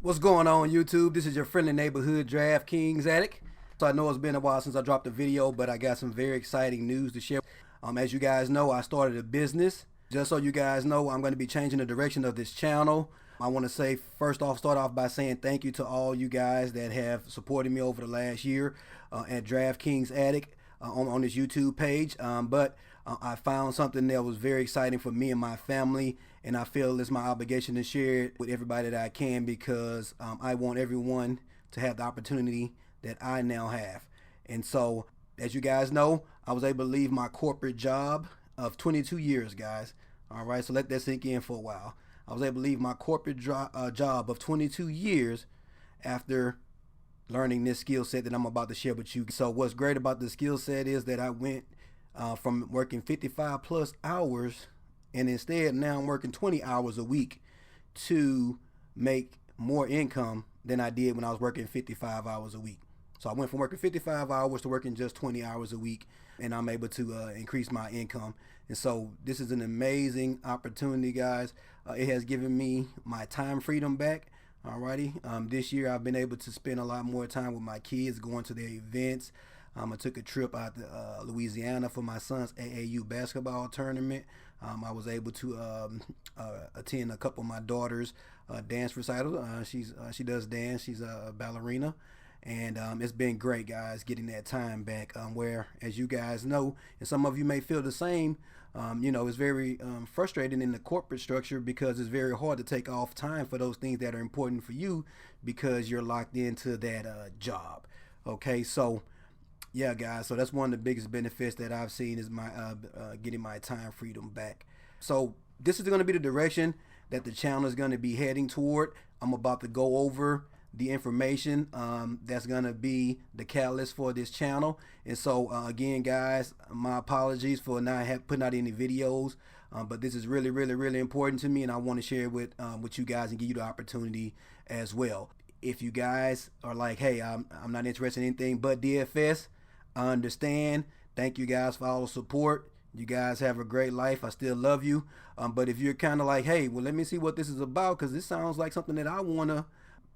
What's going on, YouTube? This is your friendly neighborhood DraftKings addict. So I know it's been a while since I dropped a video, but I got some very exciting news to share. As you guys know, I started a business. Just so you guys know, I'm going to be changing the direction of this channel. I want to say, first off, start off by saying thank you to all you guys that have supported me over the last year at DraftKings Addict on this YouTube page. I found something that was very exciting for me and my family, and I feel it's my obligation to share it with everybody that I can, because I want everyone to have the opportunity that I now have. And so, as you guys know, I was able to leave my corporate job of 22 years, guys. All right, so let that sink in for a while. I was able to leave my corporate job of 22 years after learning this skill set that I'm about to share with you. So what's great about the skill set is that I went from working 55 plus hours, and instead now I'm working 20 hours a week to make more income than I did when I was working 55 hours a week. So I went from working 55 hours to working just 20 hours a week, and I'm able to increase my income. And so this is an amazing opportunity, guys. It has given me my time freedom back. Alrighty, this year I've been able to spend a lot more time with my kids, going to their events. I took a trip out to Louisiana for my son's AAU basketball tournament. I was able to attend a couple of my daughter's dance recitals. She does dance. She's a ballerina. And it's been great, guys, getting that time back, where, as you guys know, and some of you may feel the same, it's very frustrating in the corporate structure, because it's very hard to take off time for those things that are important for you, because you're locked into that job. Okay, so yeah, guys, so that's one of the biggest benefits that I've seen, is my getting my time freedom back. So this is going to be the direction that the channel is going to be heading toward. I'm about to go over the information that's gonna be the catalyst for this channel. And so again, guys, my apologies for not putting out any videos, but this is really important to me, and I want to share it with you guys and give you the opportunity as well. If you guys are like, hey, I'm not interested in anything but DFS, I understand. Thank you guys for all the support. You guys have a great life. I still love you. But if you're kind of like, hey, well, let me see what this is about, because this sounds like something that I want to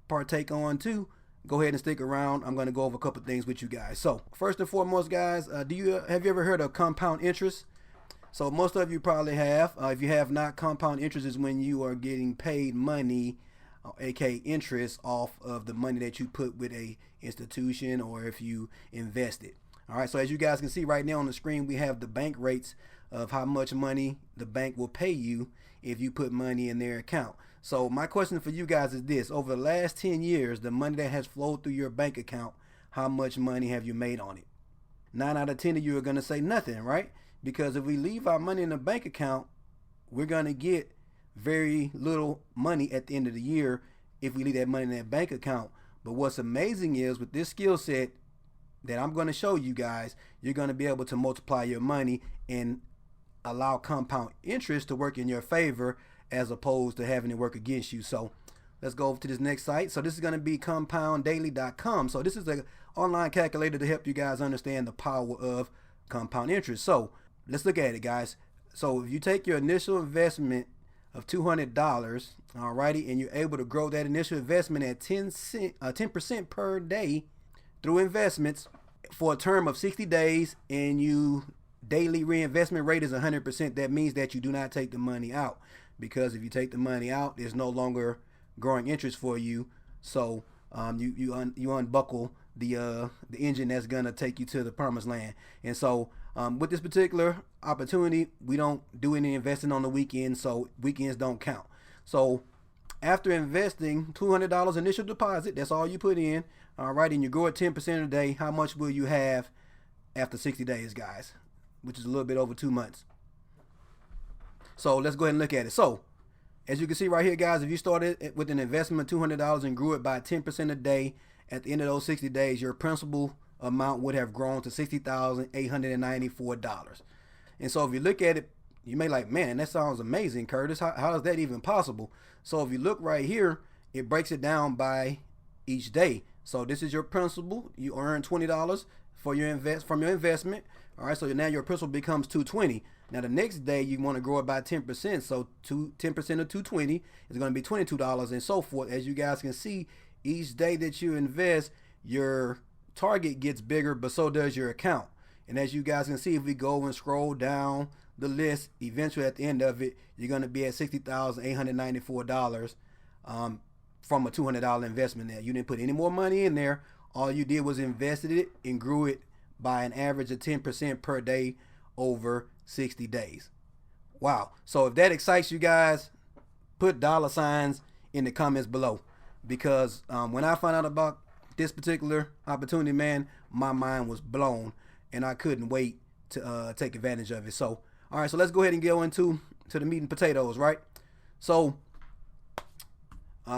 partake on too, go ahead and stick around. I'm going to go over a couple things with you guys. So first and foremost, guys, have you ever heard of compound interest? So most of you probably have. If you have not, compound interest is when you are getting paid money, aka interest, off of the money that you put with a institution, or if you invest it. All right, so as you guys can see right now on the screen, we have the bank rates of how much money the bank will pay you if you put money in their account. So my question for you guys is this: over the last 10 years, the money that has flowed through your bank account, how much money have you made on it? 9 out of 10 of you are going to say nothing, right? Because if we leave our money in the bank account, we're going to get very little money at the end of the year if we leave that money in that bank account. But what's amazing is, with this skill set that I'm going to show you guys, you're going to be able to multiply your money and allow compound interest to work in your favor, as opposed to having it work against you. So let's go over to this next site. So this is going to be compounddaily.com. So this is an online calculator to help you guys understand the power of compound interest. So let's look at it, guys. So if you take your initial investment of $200, alrighty, and you're able to grow that initial investment at 10% per day through investments for a term of 60 days, and you daily reinvestment rate is 100%, that means that you do not take the money out. Because if you take the money out, there's no longer growing interest for you. So you unbuckle the engine that's gonna take you to the promised land. And so with this particular opportunity, we don't do any investing on the weekend, so weekends don't count. So after investing $200 initial deposit, that's all you put in, all right, and you grow at 10% a day, how much will you have after 60 days, guys? Which is a little bit over 2 months. So let's go ahead and look at it. So as you can see right here, guys, if you started with an investment of $200 and grew it by 10% a day, at the end of those 60 days, your principal amount would have grown to $60,894. And so if you look at it, you may like, man, that sounds amazing, Curtis. How is that even possible? So if you look right here, it breaks it down by each day. So this is your principal. You earn $20 for your from your investment. All right, so now your principal becomes $220. Now the next day you want to grow it by 10%. So 10% of 220 is going to be $22 and so forth. As you guys can see, each day that you invest, your target gets bigger, but so does your account. And as you guys can see, if we go and scroll down the list, eventually at the end of it, you're going to be at $60,894 from a $200 investment there. You didn't put any more money in there. All you did was invested it and grew it by an average of 10% per day over 60 days. Wow. So if that excites you guys, put dollar signs in the comments below, because when I found out about this particular opportunity, man, my mind was blown and I couldn't wait to take advantage of it. So all right, so let's go ahead and go into the meat and potatoes, right? So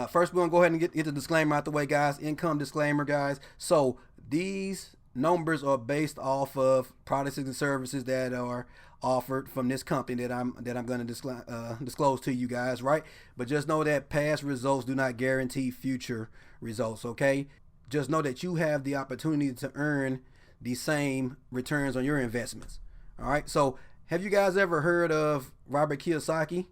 first we're gonna go ahead and get the disclaimer out the way, guys. Income disclaimer, guys. So these numbers are based off of products and services that are offered from this company that I'm going to disclose to you guys, right? But just know that past results do not guarantee future results, okay? Just know that you have the opportunity to earn the same returns on your investments. All right, so have you guys ever heard of Robert Kiyosaki?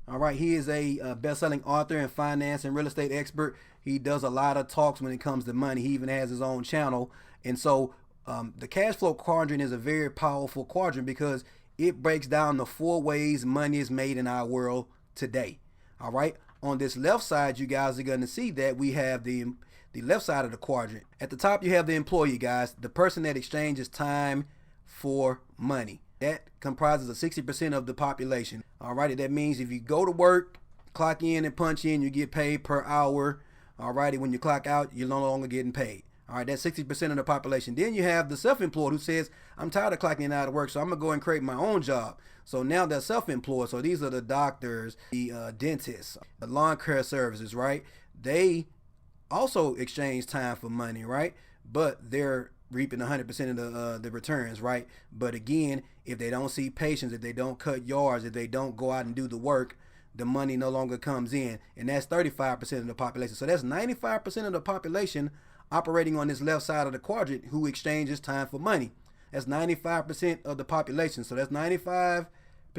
All right, he is a best-selling author and finance and real estate expert. He does a lot of talks when it comes to money. He even has his own channel. And so the cash flow quadrant is a very powerful quadrant because it breaks down the 4 ways money is made in our world today. All right, on this left side, you guys are going to see that we have the left side of the quadrant. At the top, you have the employee, guys, the person that exchanges time for money. That comprises of 60% of the population. Alrighty, that means if you go to work, clock in and punch in, you get paid per hour. Alrighty, when you clock out, you're no longer getting paid. Alright, that's 60% of the population. Then you have the self-employed who says, I'm tired of clocking out of work, so I'm gonna go and create my own job. So now they're self-employed. So these are the doctors, the dentists, the lawn care services, right? They also exchange time for money, right? But they're reaping 100% of the returns, right? But again, if they don't see patients, if they don't cut yards, if they don't go out and do the work, the money no longer comes in. And that's 35% of the population. So that's 95% of the population operating on this left side of the quadrant who exchanges time for money. That's 95% of the population. So that's 95%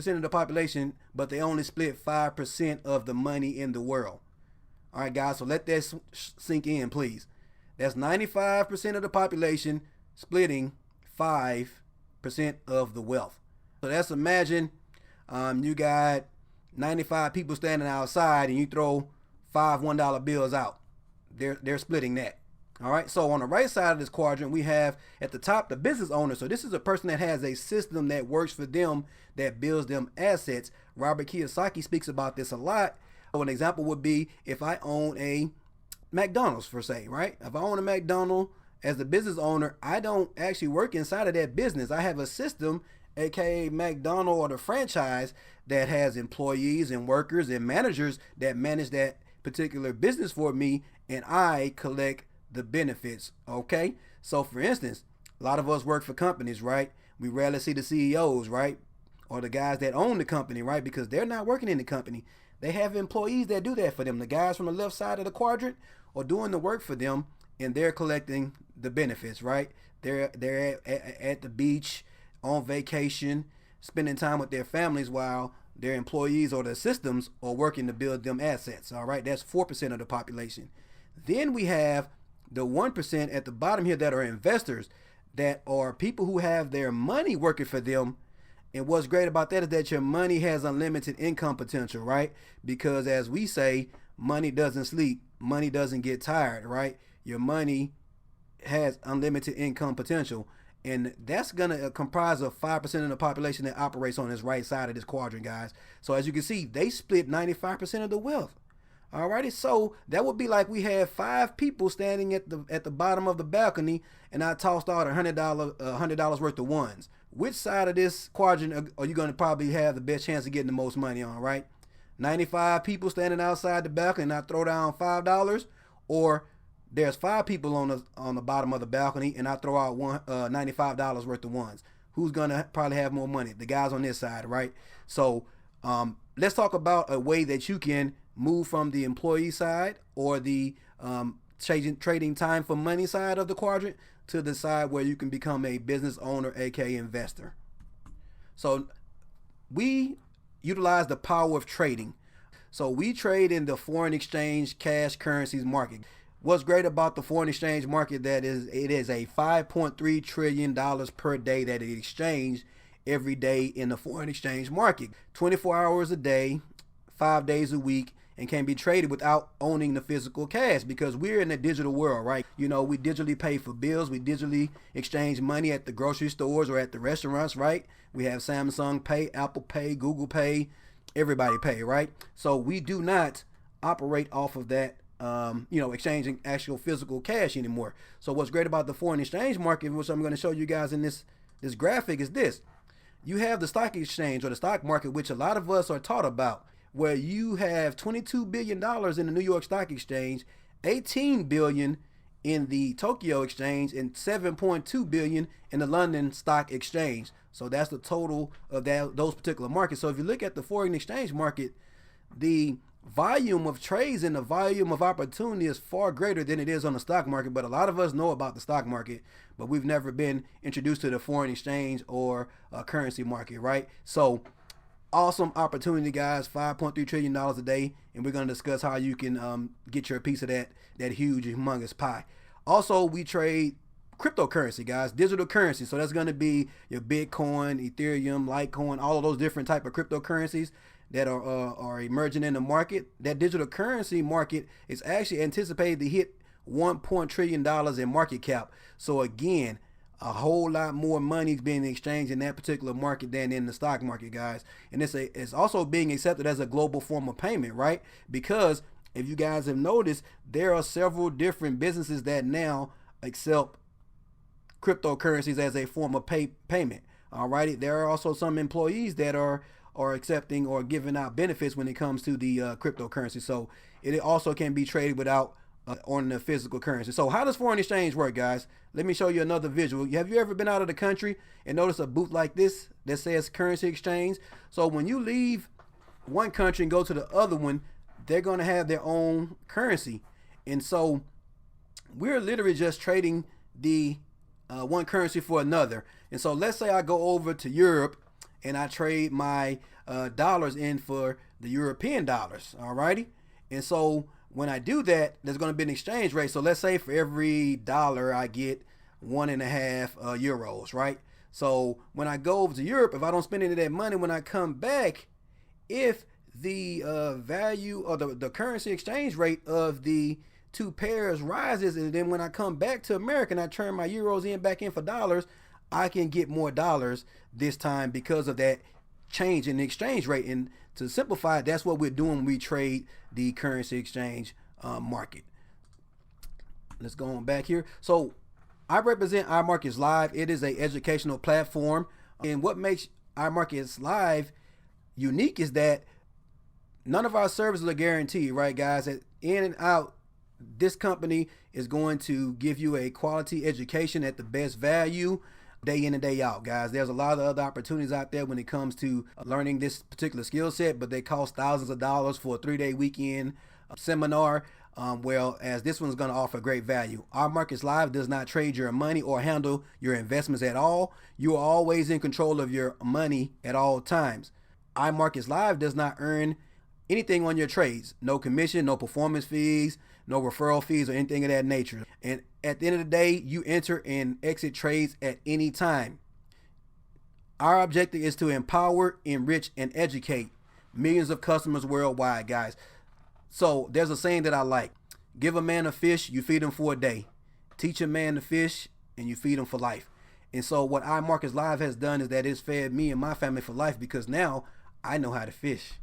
of the population, but they only split 5% of the money in the world. All right, guys, so let that sink in, please. That's 95% of the population splitting 5% of the wealth. So that's, imagine you got 95 people standing outside and you throw 5 $1 bills out. They're splitting that. All right, so on the right side of this quadrant, we have at the top the business owner. So this is a person that has a system that works for them, that builds them assets. Robert Kiyosaki speaks about this a lot. So an example would be if I own a McDonald's, for say, right? If I own a McDonald's as the business owner, I don't actually work inside of that business. I have a system, aka McDonald's or the franchise, that has employees and workers and managers that manage that particular business for me, and I collect the benefits. Okay, so for instance, a lot of us work for companies, right? We rarely see the CEOs, right? Or the guys that own the company, right? Because they're not working in the company. They have employees that do that for them. The guys from the left side of the quadrant are doing the work for them, and they're collecting the benefits, right? They're at the beach, on vacation, spending time with their families while their employees or their systems are working to build them assets. All right, that's 4% of the population. Then we have the 1% at the bottom here that are investors, that are people who have their money working for them. And what's great about that is that your money has unlimited income potential, right? Because as we say, money doesn't sleep, money doesn't get tired, right? Your money has unlimited income potential. And that's going to comprise of 5% of the population that operates on this right side of this quadrant, guys. So as you can see, they split 95% of the wealth. Alrighty, so that would be like we had 5 people standing at the bottom of the balcony, and I tossed out $100 worth of ones. Which side of this quadrant are you going to probably have the best chance of getting the most money on, right? 95 people standing outside the balcony and I throw down $5, or there's 5 people on the bottom of the balcony and I throw out $95 worth of ones. Who's going to probably have more money? The guys on this side, right? So let's talk about a way that you can move from the employee side or the trading time for money side of the quadrant to the side where you can become a business owner, aka investor. So we utilize the power of trading. So we trade in the foreign exchange cash currencies market. What's great about the foreign exchange market that it is a $5.3 trillion per day that is exchanged every day in the foreign exchange market. 24 hours a day, 5 days a week, and can be traded without owning the physical cash, because we're in a digital world, right? You know, we digitally pay for bills, we digitally exchange money at the grocery stores or at the restaurants, right? We have Samsung Pay, Apple Pay, Google Pay, everybody pay, right? So we do not operate off of that, exchanging actual physical cash anymore. So what's great about the foreign exchange market, which I'm going to show you guys in this graphic, is this. You have the stock exchange or the stock market, which a lot of us are taught about, where you have $22 billion in the New York Stock Exchange, $18 billion in the Tokyo Exchange, and $7.2 billion in the London Stock Exchange. So that's the total of those particular markets. So if you look at the foreign exchange market, the volume of trades and the volume of opportunity is far greater than it is on the stock market. But a lot of us know about the stock market, but we've never been introduced to the foreign exchange or currency market, right? So awesome opportunity, guys. $5.3 trillion a day, and we're going to discuss how you can get your piece of that huge, humongous pie. Also, we trade cryptocurrency, guys, digital currency. So that's going to be your Bitcoin, Ethereum, Litecoin, all of those different type of cryptocurrencies that are emerging in the market. That digital currency market is actually anticipated to hit $1 trillion in market cap. So again, a whole lot more money is being exchanged in that particular market than in the stock market, guys. And it's also being accepted as a global form of payment, right? Because if you guys have noticed, there are several different businesses that now accept cryptocurrencies as a form of payment. All righty. There are also some employees that are accepting or giving out benefits when it comes to the cryptocurrency. So it also can be traded without on the physical currency. So how does foreign exchange work, guys? Let me show you another visual. Have you ever been out of the country and noticed a booth like this that says currency exchange? So when you leave one country and go to the other one, they're going to have their own currency. And so we're literally just trading the one currency for another. And so let's say I go over to Europe and I trade my dollars in for the European dollars. All righty. And so when I do that, there's going to be an exchange rate. So let's say for every dollar I get 1.5 euros, right? So when I go over to Europe, if I don't spend any of that money, when I come back, if the value or the currency exchange rate of the two pairs rises, and then when I come back to America and I turn my euros back in for dollars, I can get more dollars this time because of that change in the exchange rate. And to simplify, that's what we're doing when we trade the currency exchange market. Let's go on back here. So I represent IMarketsLive. It is an educational platform. And what makes IMarketsLive unique is that none of our services are guaranteed, right, guys? In and out, this company is going to give you a quality education at the best value day in and day out, guys. There's a lot of other opportunities out there when it comes to learning this particular skill set, but they cost thousands of dollars for a 3-day weekend seminar. As this one's going to offer great value. IMarketsLive does not trade your money or handle your investments at all. You are always in control of your money at all times. IMarketsLive does not earn anything on your trades. No commission, no performance fees, no referral fees or anything of that nature. And at the end of the day, you enter and exit trades at any time. Our objective is to empower, enrich, and educate millions of customers worldwide, guys. So there's a saying that I like. Give a man a fish, you feed him for a day. Teach a man to fish, and you feed him for life. And so what IMarketsLive has done is that it's fed me and my family for life, because now I know how to fish.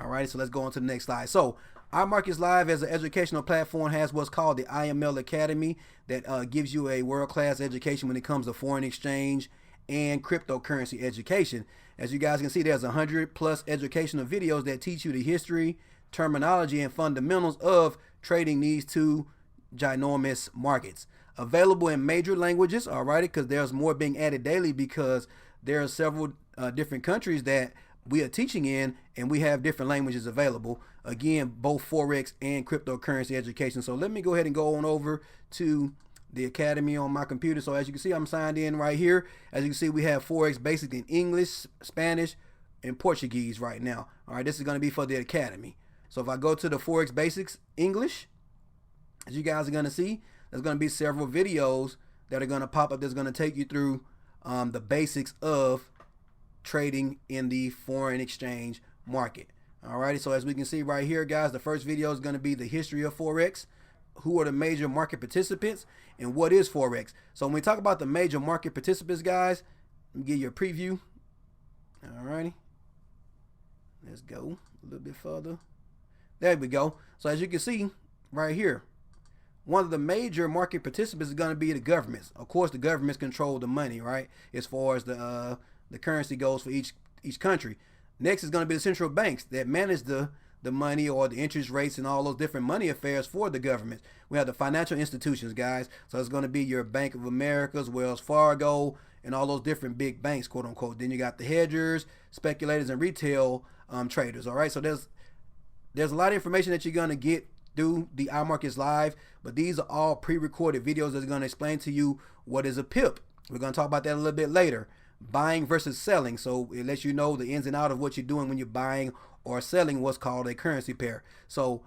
All right, so let's go on to the next slide. So IMarketsLive as an educational platform has what's called the IML Academy that gives you a world-class education when it comes to foreign exchange and cryptocurrency education. As you guys can see, there's 100+ educational videos that teach you the history, terminology, and fundamentals of trading these two ginormous markets. Available in major languages, all right, because there's more being added daily, because there are several different countries that we are teaching in, and we have different languages available. Again, both Forex and cryptocurrency education. So let me go ahead and go on over to the Academy on my computer. So as you can see, I'm signed in right here. As you can see, we have Forex basic in English, Spanish, in Portuguese right now. All right, this is going to be for the academy. So if I go to the Forex Basics English, as you guys are going to see, there's going to be several videos that are going to pop up that's going to take you through the basics of trading in the foreign exchange market. Alrighty, so as we can see right here, guys, the first video is going to be the history of Forex, who are the major market participants, and what is Forex. So when we talk about the major market participants, guys, let me give you a preview. Alrighty, let's go a little bit further. There we go. So as you can see right here, one of the major market participants is going to be the governments. Of course, the governments control the money, right, as far as the currency goes for each country. Next is going to be the central banks that manage the money or the interest rates and all those different money affairs for the government. We have the financial institutions, guys. So it's going to be your Bank of America's, Wells Fargo, and all those different big banks, quote unquote. Then you got the hedgers, speculators, and retail traders. All right. So there's a lot of information that you're going to get through the IMarketsLive, but these are all pre-recorded videos that's going to explain to you what is a pip. We're going to talk about that a little bit later. Buying versus selling, so it lets you know the ins and out of what you're doing when you're buying or selling what's called a currency pair. So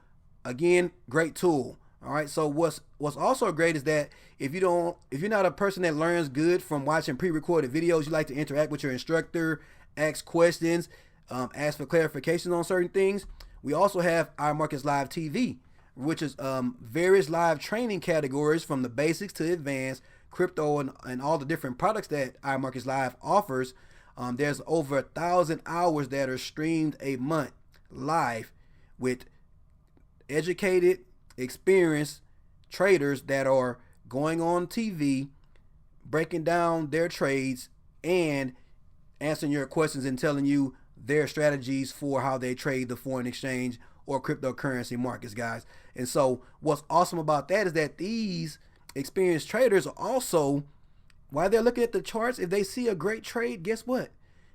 again, great tool. All right, so what's also great is that if you're not a person that learns good from watching pre-recorded videos, you like to interact with your instructor, ask questions, ask for clarifications on certain things, we also have IMarketsLive TV, which is various live training categories from the basics to advanced, crypto, and all the different products that IMarketsLive offers. There's over 1,000 hours that are streamed a month live with educated, experienced traders that are going on TV, breaking down their trades and answering your questions and telling you their strategies for how they trade the foreign exchange or cryptocurrency markets, guys. And so what's awesome about that is that these experienced traders are also, while they're looking at the charts, if they see a great trade, guess what?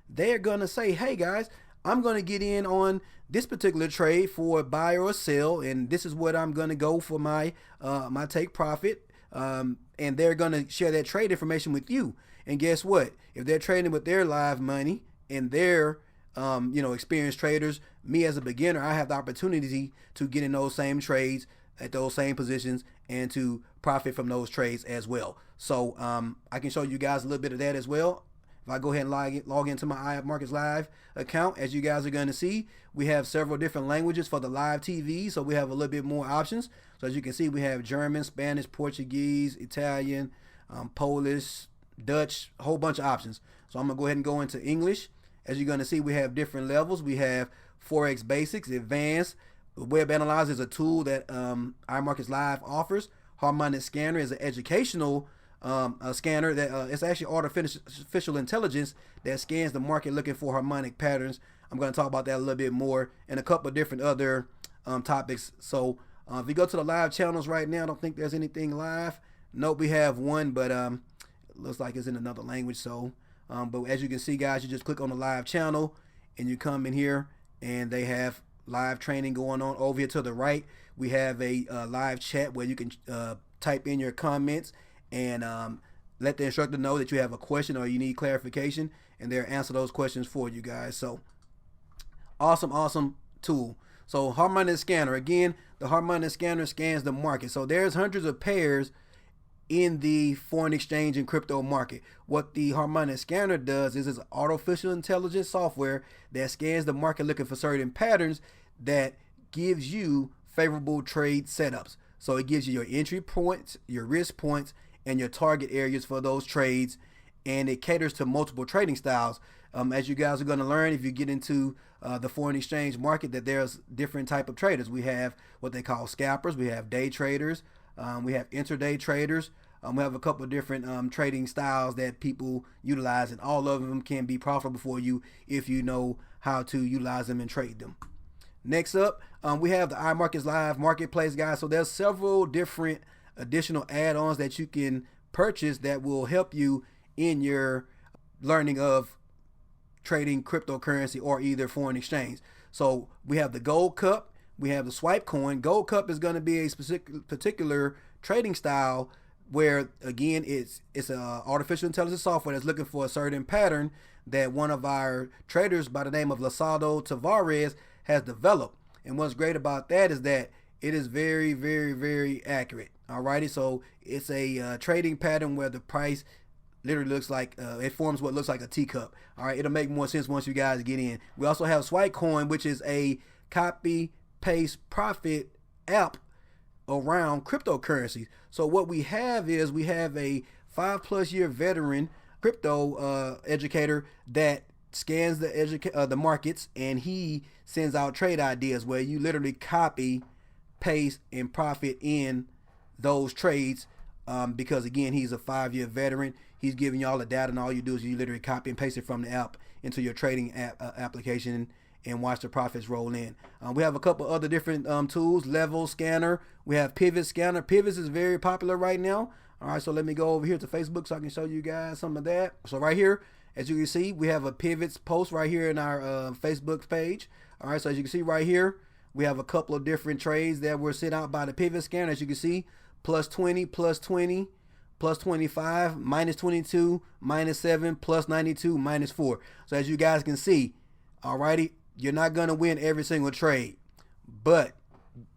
They're going to say, hey guys, I'm going to get in on this particular trade for a buy or a sell, and this is what I'm going to go for my my take profit. And they're going to share that trade information with you. And guess what? If they're trading with their live money and their experienced traders, me as a beginner, I have the opportunity to get in those same trades at those same positions and to profit from those trades as well. So I can show you guys a little bit of that as well. If I go ahead and log into my IMarketsLive account, as you guys are going to see, we have several different languages for the live TV, so we have a little bit more options. So as you can see, we have German, Spanish, Portuguese, Italian, Polish, Dutch, a whole bunch of options. So I'm going to go ahead and go into English. As you're going to see, we have different levels. We have Forex Basics, Advanced. Web Analyzer is a tool that IMarketsLive offers. Harmonic Scanner is an educational scanner that it's actually artificial intelligence that scans the market looking for harmonic patterns. I'm going to talk about that a little bit more and a couple of different other topics. So if you go to the live channels right now, I don't think there's anything live. Nope, we have one, but it looks like it's in another language. So but as you can see, guys, you just click on the live channel and you come in here and they have live training going on. Over here to the right, we have a live chat where you can type in your comments and let the instructor know that you have a question or you need clarification, and they'll answer those questions for you guys. So awesome tool. So harmonic scanner, again, the harmonic scanner scans the market. So there's hundreds of pairs in the foreign exchange and crypto market. What the harmonic scanner does is it's artificial intelligence software that scans the market looking for certain patterns that gives you favorable trade setups. So it gives you your entry points, your risk points, and your target areas for those trades, and it caters to multiple trading styles. As you guys are going to learn if you get into the foreign exchange market, that there's different type of traders. We have what they call scalpers, we have day traders, we have intraday traders. We have a couple of different trading styles that people utilize, and all of them can be profitable for you if you know how to utilize them and trade them. Next up, we have the IMarketsLive Marketplace, guys. So there's several different additional add-ons that you can purchase that will help you in your learning of trading cryptocurrency or either foreign exchange. So we have the Gold Cup, we have the Swipe Coin. Gold Cup is going to be a particular trading style where, again, it's a artificial intelligence software that's looking for a certain pattern that one of our traders by the name of Lasado Tavares has developed. And what's great about that is that it is very, very, very accurate. Alrighty, so it's a trading pattern where the price literally looks like it forms what looks like a teacup. All right, it'll make more sense once you guys get in. We also have Switecoin, which is a copy paste profit app around cryptocurrencies. So what we have is we have a 5+ year veteran crypto educator that scans the markets, and he sends out trade ideas where you literally copy, paste, and profit in those trades. Because again, he's a 5-year veteran. He's giving you all the data, and all you do is you literally copy and paste it from the app into your trading application and watch the profits roll in. We have a couple other different tools. Level Scanner. We have Pivot Scanner. Pivots is very popular right now. All right, so let me go over here to Facebook so I can show you guys some of that. So right here, as you can see, we have a pivots post right here in our Facebook page. All right, so as you can see right here, we have a couple of different trades that were sent out by the Pivot Scanner. As you can see, +20, +20, +25, -22, -7, +92, -4. So as you guys can see, alrighty, you're not gonna win every single trade, but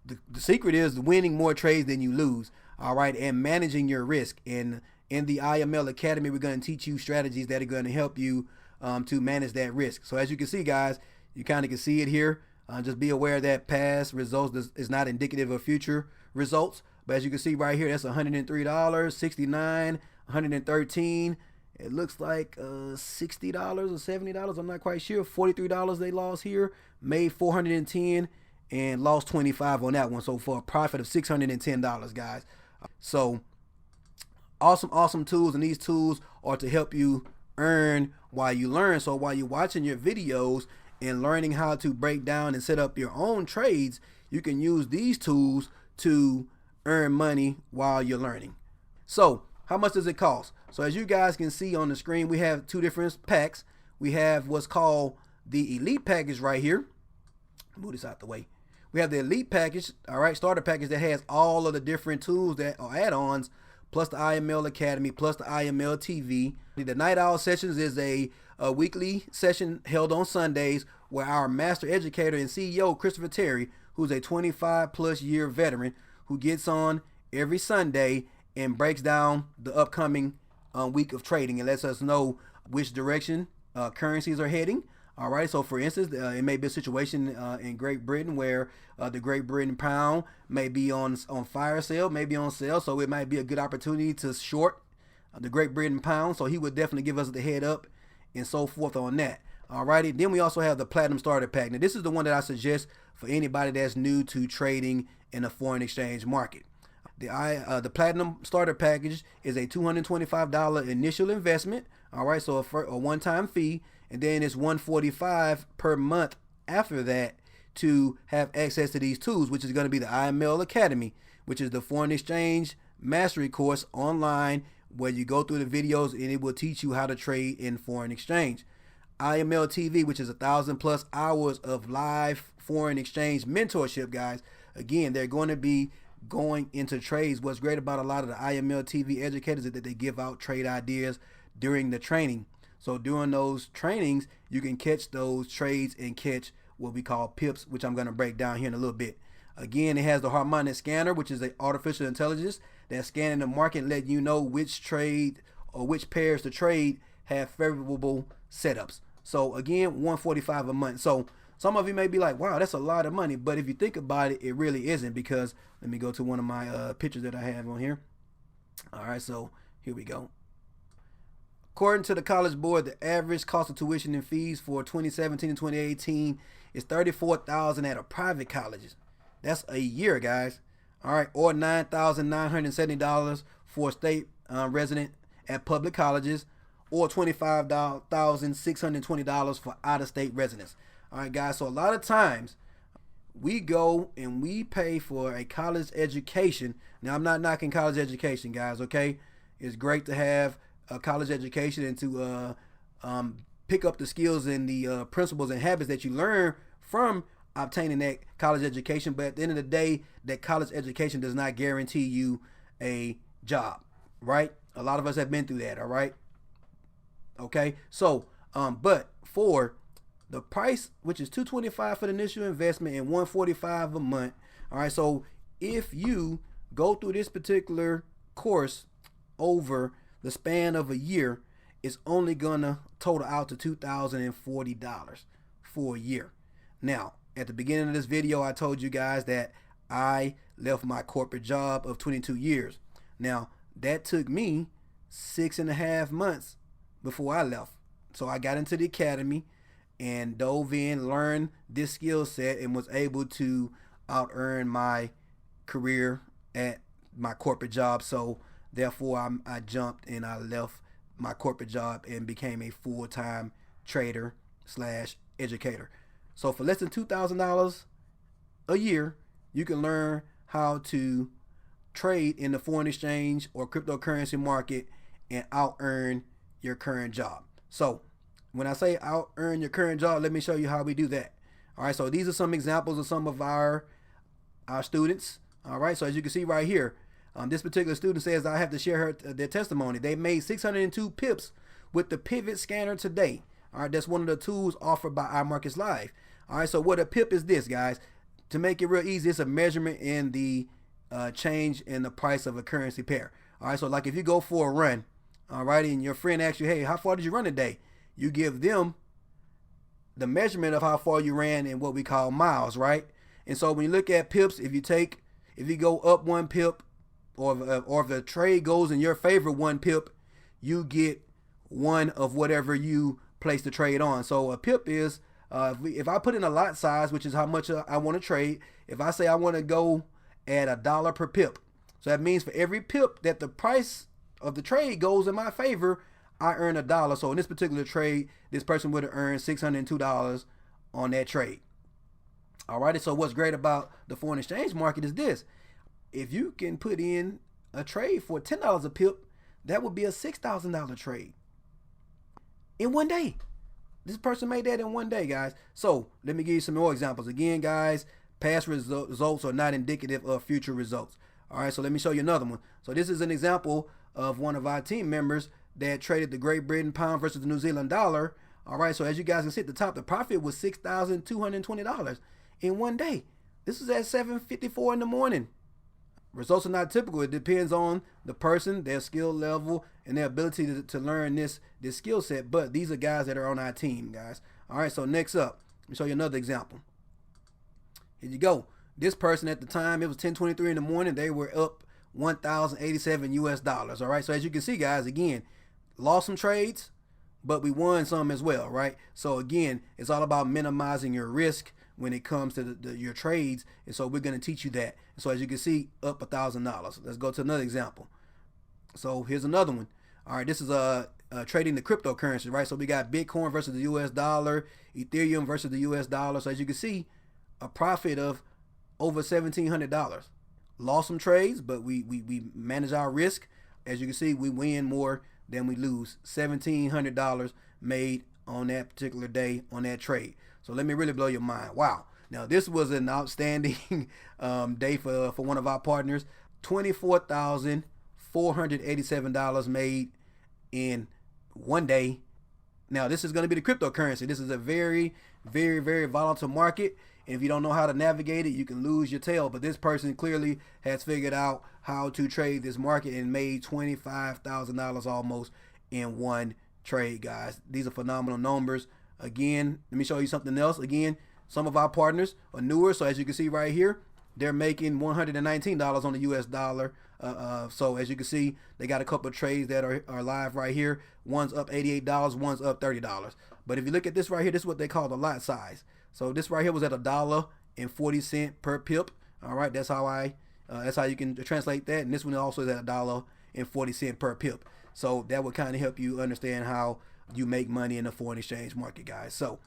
the secret is winning more trades than you lose. All right, and managing your risk. And in the IML Academy, we're going to teach you strategies that are going to help you to manage that risk. So as you can see, guys, you kind of can see it here. Just be aware that past results is not indicative of future results. But as you can see right here, that's $103, 69, 113. It looks like $60 or $70. I'm not quite sure. $43 they lost here. Made 410 and lost 25 on that one. So for a profit of $610, guys. So awesome tools, and these tools are to help you earn while you learn. So while you're watching your videos and learning how to break down and set up your own trades, you can use these tools to earn money while you're learning. So how much does it cost? So as you guys can see on the screen, we have two different packs. We have what's called the Elite package right here. Move this out the way. We have the Elite package, all right, starter package that has all of the different tools that are add-ons, plus the IML Academy, plus the IML TV. The Night Owl Sessions is a weekly session held on Sundays where our master educator and CEO, Christopher Terry, who's a 25+ year veteran, who gets on every Sunday and breaks down the upcoming week of trading and lets us know which direction currencies are heading. All right, so for instance, it may be a situation in Great Britain where the Great Britain pound may be on fire sale, maybe on sale, so it might be a good opportunity to short the Great Britain pound. So he would definitely give us the head up and so forth on that. All righty, then we also have the Platinum Starter Pack. Now this is the one that I suggest for anybody that's new to trading in a foreign exchange market. The Platinum Starter Package is a $225 initial investment. All right, so a one-time fee, and then it's $145 per month after that to have access to these tools, which is going to be the IML Academy, which is the foreign exchange mastery course online where you go through the videos and it will teach you how to trade in foreign exchange. IML TV, which is 1,000+ hours of live foreign exchange mentorship, guys. Again, they're going to be going into trades. What's great about a lot of the IML TV educators is that they give out trade ideas during the training. So during those trainings, you can catch those trades and catch what we call pips, which I'm going to break down here in a little bit. Again, it has the Harmonic Scanner, which is an artificial intelligence that's scanning the market and letting you know which trade or which pairs to trade have favorable setups. So again, $145 a month. So some of you may be like, wow, that's a lot of money. But if you think about it, it really isn't, because let me go to one of my pictures that I have on here. All right, so here we go. According to the College Board, the average cost of tuition and fees for 2017 and 2018 is $34,000 at a private colleges. That's a year, guys. All right, or $9,970 for a state resident at public colleges, or $25,620 for out-of-state residents. All right, guys, so a lot of times we go and we pay for a college education. Now, I'm not knocking college education, guys, okay? It's great to have a college education and to pick up the skills and the principles and habits that you learn from obtaining that college education. But at the end of the day, that college education does not guarantee you a job, right? A lot of us have been through that, all right? Okay, so But for the price, which is $225 for the initial investment and $145 a month. All right, so if you go through this particular course over the span of a year, it's only gonna total out to $2,040 for a year. Now, at the beginning of this video, I told you guys that I left my corporate job of 22 years. Now, that took me 6.5 months before I left. So I got into the academy and dove in, learned this skill set, and was able to out earn my career at my corporate job. So therefore I jumped and I left my corporate job and became a full-time trader slash educator. So for less than $2,000 a year, you can learn how to trade in the foreign exchange or cryptocurrency market and out earn your current job. So when I say out earn your current job, let me show you how we do that. All right, so these are some examples of some of our students. All right, so as you can see right here, this particular student says I have to share their testimony. They made 602 pips with the pivot scanner today. All right, that's one of the tools offered by IMarketsLive. All right, so what a pip is this, guys? To make it real easy, it's a measurement in the change in the price of a currency pair. All right, so like if you go for a run, all right, and your friend asks you, hey, how far did you run today? You give them the measurement of how far you ran in what we call miles, right? And so when you look at pips, if you go up 1 pip, or if the trade goes in your favor 1 pip, you get 1 of whatever you place the trade on. So a pip is if I put in a lot size, which is how much I want to trade. If I say I want to go at $1 per pip, so that means for every pip that the price of the trade goes in my favor, I earn $1. So in this particular trade, this person would have earned $602 on that trade. All right, so what's great about the foreign exchange market is this: if you can put in a trade for $10 a pip, that would be a $6,000 trade in one day. This person made that in one day, guys. So let me give you some more examples. Again, guys, past results are not indicative of future results. All right, so let me show you another one. So this is an example of one of our team members that traded the Great Britain pound versus the New Zealand dollar. All right, so as you guys can see at the top, the profit was $6,220 in one day. This is at 7:54 in the morning. Results are not typical. It depends on the person, their skill level, and their ability to learn this skill set. But these are guys that are on our team, guys. All right, so next up, let me show you another example. Here you go. This person at the time, it was 10:23 in the morning. They were up $1,087 US. All right, so as you can see, guys, again, lost some trades, but we won some as well, right? So again, it's all about minimizing your risk when it comes to your trades, and so we're going to teach you that. So as you can see, up $1,000. Let's go to another example. So here's another one. All right, this is trading the cryptocurrency, right? So we got Bitcoin versus the US dollar, Ethereum versus the US dollar. So as you can see, a profit of over $1,700. Lost some trades, but we manage our risk. As you can see, we win more than we lose. $1,700 made on that particular day on that trade. So let me really blow your mind. Wow. Now this was an outstanding day for one of our partners. $24,487 made in one day. Now this is going to be the cryptocurrency. This is a very, very, very volatile market. And if you don't know how to navigate it, you can lose your tail. But this person clearly has figured out how to trade this market and made $25,000 almost in one trade, guys. These are phenomenal numbers. Again, let me show you something else. Again, some of our partners are newer. So as you can see right here, they're making $119 on the US dollar. So as you can see, they got a couple of trades that are live right here. One's up $88, one's up $30. But if you look at this right here, this is what they call the lot size. So this right here was at $1.40 per pip. All right, that's how you can translate that. And this one also is at $1.40 per pip. So that would kind of help you understand how you make money in the foreign exchange market, guys. So,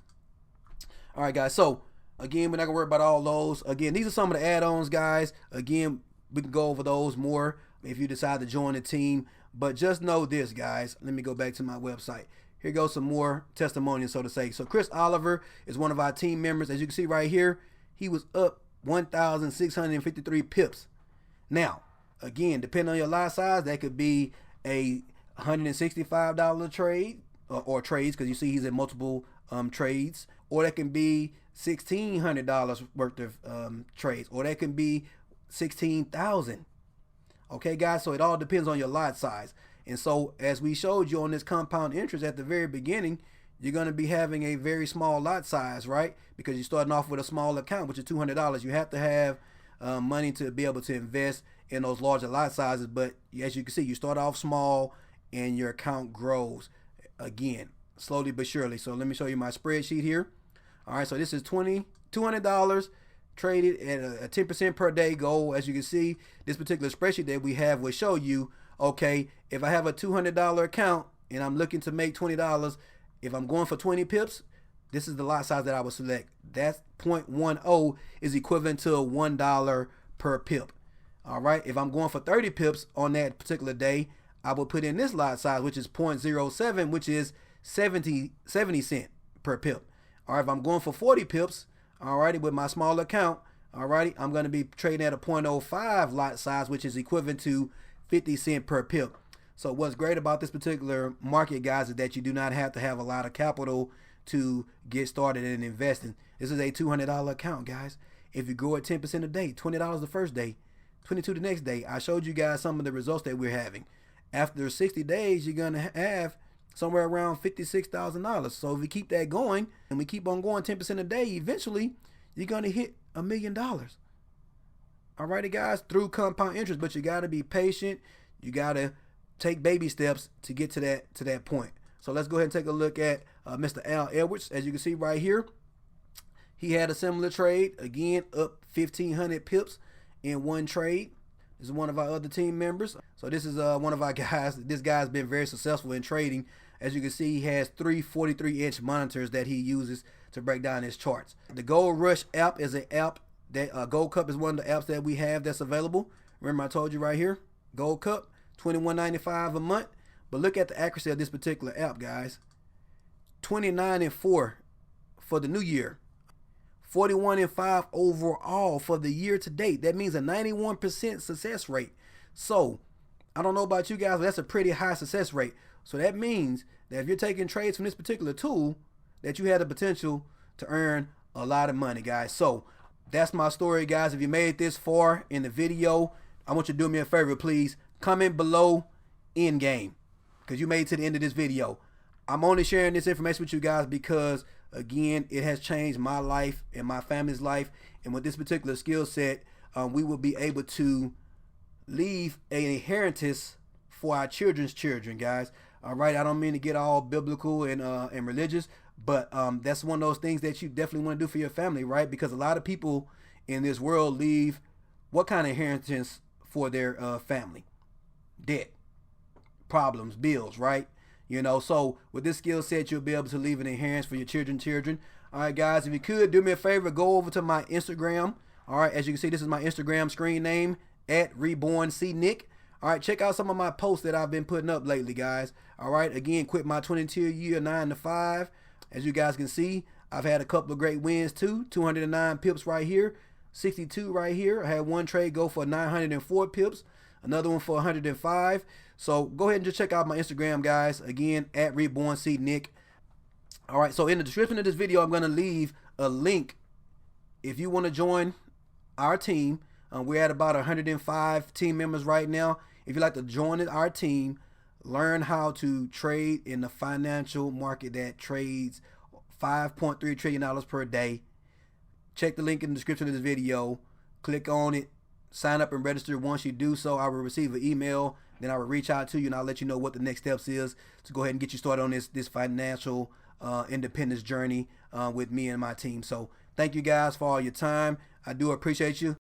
all right, guys. So again, we're not gonna worry about all those. Again, these are some of the add-ons, guys. Again, we can go over those more if you decide to join the team. But just know this, guys. Let me go back to my website. Here goes some more testimonials, so to say. So Chris Oliver is one of our team members. As you can see right here, he was up 1,653 pips. Now, again, depending on your lot size, that could be a $165 trade, or trades, because you see he's in multiple trades, or that can be $1,600 worth of trades, or that can be 16,000. Okay, guys, so it all depends on your lot size. And so as we showed you on this compound interest at the very beginning, you're going to be having a very small lot size, right? Because you're starting off with a small account, which is $200. You have to have money to be able to invest in those larger lot sizes. But as you can see, you start off small and your account grows again, slowly but surely. So let me show you my spreadsheet here. All right, so this is $200 traded at a 10% per day goal. As you can see, this particular spreadsheet that we have will show you, okay, if I have a $200 account and I'm looking to make $20, if I'm going for 20 pips, this is the lot size that I would select. That's 0.10 is equivalent to $1 per pip. All right, if I'm going for 30 pips on that particular day, I will put in this lot size, which is 0.07, which is 70 cents per pip. All right, if I'm going for 40 pips, alrighty, with my small account, alrighty, I'm going to be trading at a 0.05 lot size, which is equivalent to 50 cents per pip. So what's great about this particular market, guys, is that you do not have to have a lot of capital to get started in investing. This is a $200 account, guys. If you grow at 10% a day, $20 the first day, $22 the next day. I showed you guys some of the results that we're having. After 60 days, you're going to have somewhere around $56,000. So if we keep that going and we keep on going 10% a day, eventually you're going to hit $1 million. Alrighty, guys, through compound interest, but you got to be patient. You got to take baby steps to get to that point. So let's go ahead and take a look at Mr. Al Edwards. As you can see right here, he had a similar trade, again up 1,500 pips in one trade. This is one of our other team members. So this is one of our guys. This guy's been very successful in trading. As you can see, he has three 43-inch monitors that he uses to break down his charts. The Gold Rush app is an app that Gold Cup is one of the apps that we have that's available. Remember I told you right here, Gold Cup, $21.95 a month. But look at the accuracy of this particular app, guys. 29-4 for the new year. 41-5 overall for the year to date. That means a 91% success rate. So I don't know about you guys, but that's a pretty high success rate. So that means that if you're taking trades from this particular tool, that you have the potential to earn a lot of money, guys. So that's my story, guys. If you made it this far in the video, I want you to do me a favor, please. Comment below "end game," because you made it to the end of this video. I'm only sharing this information with you guys because, again, it has changed my life and my family's life. And with this particular skill set, we will be able to leave an inheritance for our children's children, guys. All right, I don't mean to get all biblical and religious, but that's one of those things that you definitely want to do for your family, right? Because a lot of people in this world leave what kind of inheritance for their family? Debt, problems, bills, right? You know, so with this skill set, you'll be able to leave an inheritance for your children's children. All right, guys, if you could do me a favor, go over to my Instagram. All right, as you can see, this is my Instagram screen name, @RebornCNick. All right, check out some of my posts that I've been putting up lately, guys. All right, again, quit my 22-year 9-to-5. As you guys can see, I've had a couple of great wins too. 209 pips right here, 62 right here. I had one trade go for 904 pips, another one for 105. So go ahead and just check out my Instagram, guys. Again, @RebornCNick. All right, so in the description of this video, I'm going to leave a link if you want to join our team. We're at about 105 team members right now. If you'd like to join our team, learn how to trade in the financial market that trades $5.3 trillion per day, check the link in the description of this video, click on it, sign up and register. Once you do so, I will receive an email. Then I will reach out to you and I'll let you know what the next steps is to go ahead and get you started on this financial independence journey with me and my team. So thank you guys for all your time. I do appreciate you.